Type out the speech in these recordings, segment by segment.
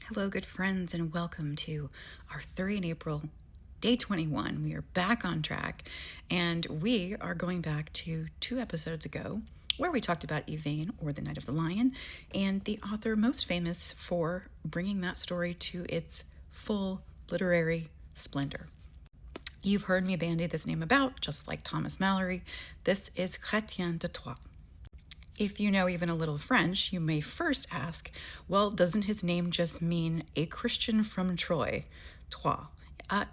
Hello, good friends, and welcome to Arthurian April, day 21. We are back on track, and we are going back to 2 episodes ago where we talked about Yvain, or the Knight of the Lion, and the author most famous for bringing that story to its full literary splendor. You've heard me bandy this name about, just like Thomas Malory. This is Chretien de Troyes. If you know even a little French, you may first ask, well, doesn't his name just mean a Christian from Troy? Troyes.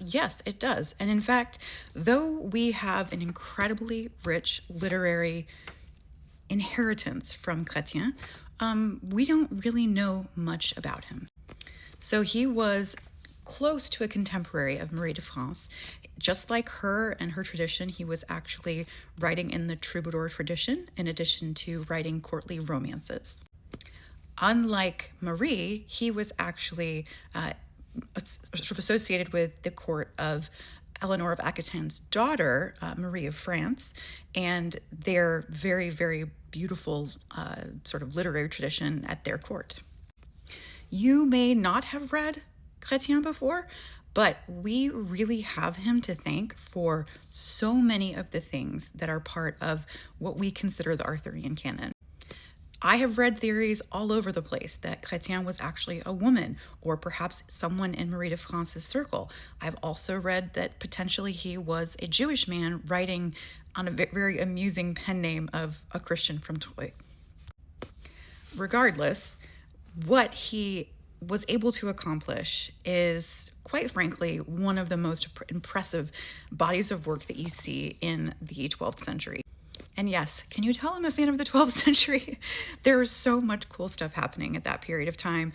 Yes, it does. And in fact, though we have an incredibly rich literary inheritance from Chrétien, we don't really know much about him. So he was close to a contemporary of Marie de France. Just like her and her tradition, he was actually writing in the troubadour tradition in addition to writing courtly romances. Unlike Marie, he was actually sort of associated with the court of Eleanor of Aquitaine's daughter, Marie of France, and their very, very beautiful sort of literary tradition at their court. You may not have read Chrétien before, but we really have him to thank for so many of the things that are part of what we consider the Arthurian canon. I have read theories all over the place that Chrétien was actually a woman, or perhaps someone in Marie de France's circle. I've also read that potentially he was a Jewish man writing on a very amusing pen name of a Christian from Troyes. Regardless, what he was able to accomplish is, quite frankly, one of the most impressive bodies of work that you see in the 12th century. And yes, can you tell I'm a fan of the 12th century? There was so much cool stuff happening at that period of time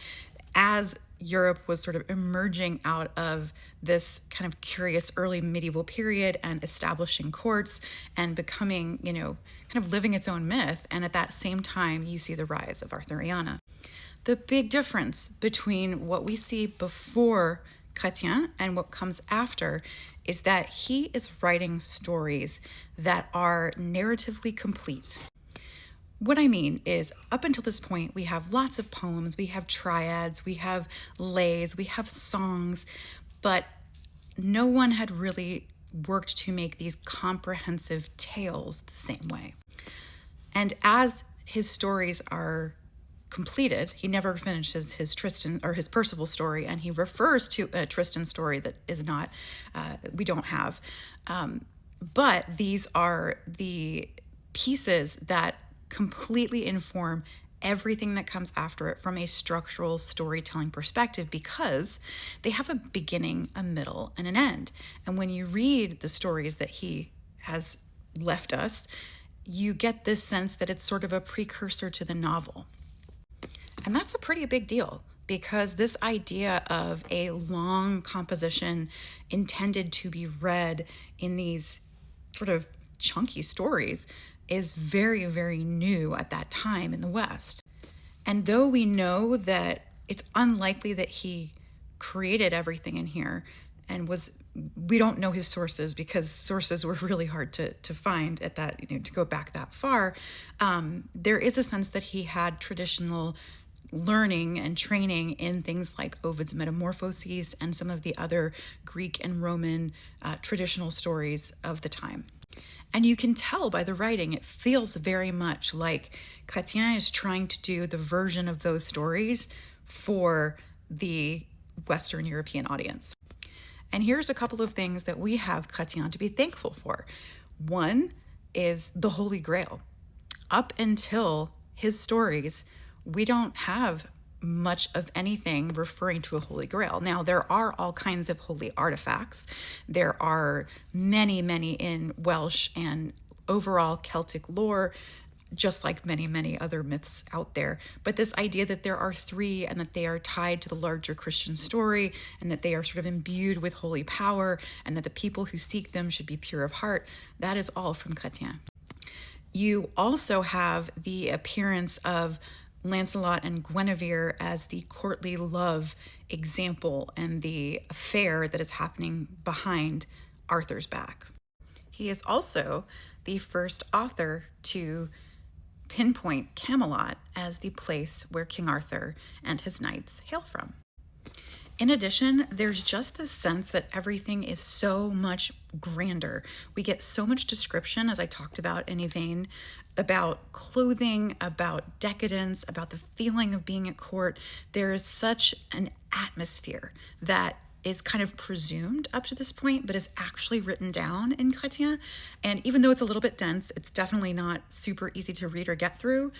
as Europe was sort of emerging out of this kind of curious early medieval period and establishing courts and becoming, kind of living its own myth. And at that same time, you see the rise of Arthuriana. The big difference between what we see before Chrétien and what comes after is that he is writing stories that are narratively complete. What I mean is, up until this point, we have lots of poems, we have triads, we have lays, we have songs, but no one had really worked to make these comprehensive tales the same way. And as his stories are completed, he never finishes his Tristan or his Percival story, and he refers to a Tristan story that is not, we don't have. But these are the pieces that completely inform everything that comes after it from a structural storytelling perspective, because they have a beginning, a middle, and an end. And when you read the stories that he has left us, you get this sense that it's sort of a precursor to the novel. And that's a pretty big deal, because this idea of a long composition intended to be read in these sort of chunky stories is very, very new at that time in the West. And though we know that it's unlikely that he created everything in here and we don't know his sources, because sources were really hard to find at that, to go back that far. There is a sense that he had traditional learning and training in things like Ovid's Metamorphoses and some of the other Greek and Roman traditional stories of the time. And you can tell by the writing, it feels very much like Chrétien is trying to do the version of those stories for the Western European audience. And here's a couple of things that we have Chrétien to be thankful for. One is the Holy Grail. Up until his stories, we don't have much of anything referring to a Holy Grail. Now, there are all kinds of holy artifacts. There are many, many in Welsh and overall Celtic lore, just like many, many other myths out there. But this idea that there are three and that they are tied to the larger Christian story and that they are sort of imbued with holy power and that the people who seek them should be pure of heart, that is all from Chrétien. You also have the appearance of Lancelot and Guinevere as the courtly love example and the affair that is happening behind Arthur's back. He is also the first author to pinpoint Camelot as the place where King Arthur and his knights hail from. In addition, there's just this sense that everything is so much grander. We get so much description, as I talked about in Yvain, about clothing, about decadence, about the feeling of being at court. There is such an atmosphere that is kind of presumed up to this point, but is actually written down in Chretien. And even though it's a little bit dense, it's definitely not super easy to read or get through.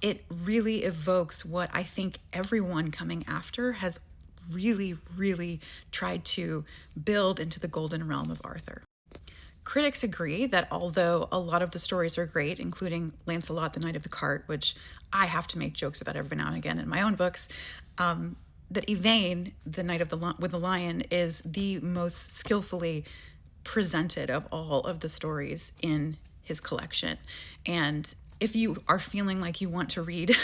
It really evokes what I think everyone coming after has really tried to build into the golden realm of Arthur. Critics agree that although a lot of the stories are great, including Lancelot, the Knight of the Cart, which I have to make jokes about every now and again in my own books, that Yvain, the Knight with the Lion, is the most skillfully presented of all of the stories in his collection. And if you are feeling like you want to read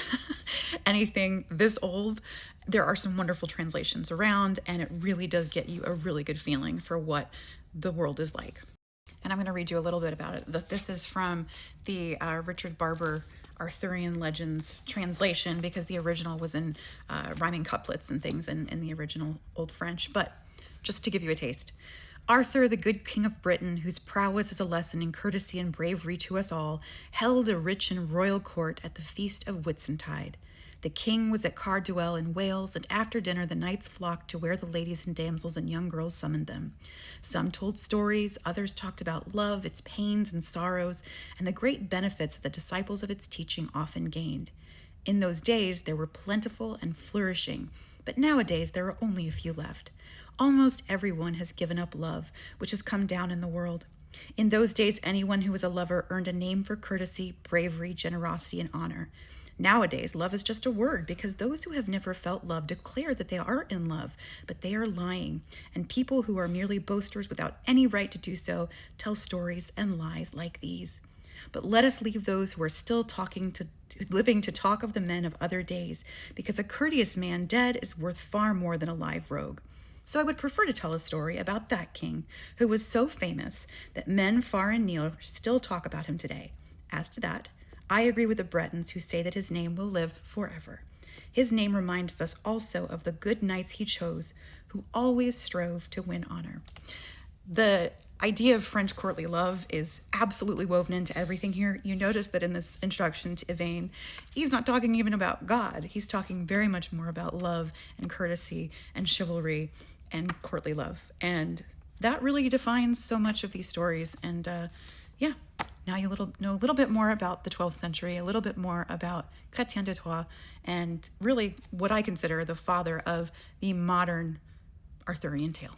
anything this old, there are some wonderful translations around, and it really does get you a really good feeling for what the world is like. And I'm going to read you a little bit about it. This is from the Richard Barber Arthurian Legends translation, because the original was in rhyming couplets and things in the original Old French. But just to give you a taste. Arthur, the good king of Britain, whose prowess is a lesson in courtesy and bravery to us all, held a rich and royal court at the feast of Whitsuntide. The king was at Carduel in Wales, and after dinner the knights flocked to where the ladies and damsels and young girls summoned them. Some told stories, others talked about love, its pains and sorrows, and the great benefits that the disciples of its teaching often gained. In those days they were plentiful and flourishing, but nowadays there are only a few left. Almost everyone has given up love, which has come down in the world. In those days, anyone who was a lover earned a name for courtesy, bravery, generosity, and honor. Nowadays, love is just a word, because those who have never felt love declare that they are in love, but they are lying, and people who are merely boasters without any right to do so tell stories and lies like these. But let us leave those who are still living to talk of the men of other days, because a courteous man dead is worth far more than a live rogue. So I would prefer to tell a story about that king who was so famous that men far and near still talk about him today. As to that, I agree with the Bretons who say that his name will live forever. His name reminds us also of the good knights he chose, who always strove to win honor. The idea of French courtly love is absolutely woven into everything here. You notice that in this introduction to Yvain, he's not talking even about God. He's talking very much more about love and courtesy and chivalry and courtly love. And that really defines so much of these stories. And yeah, now you know a little bit more about the 12th century, a little bit more about Chretien de Troyes, and really what I consider the father of the modern Arthurian tale.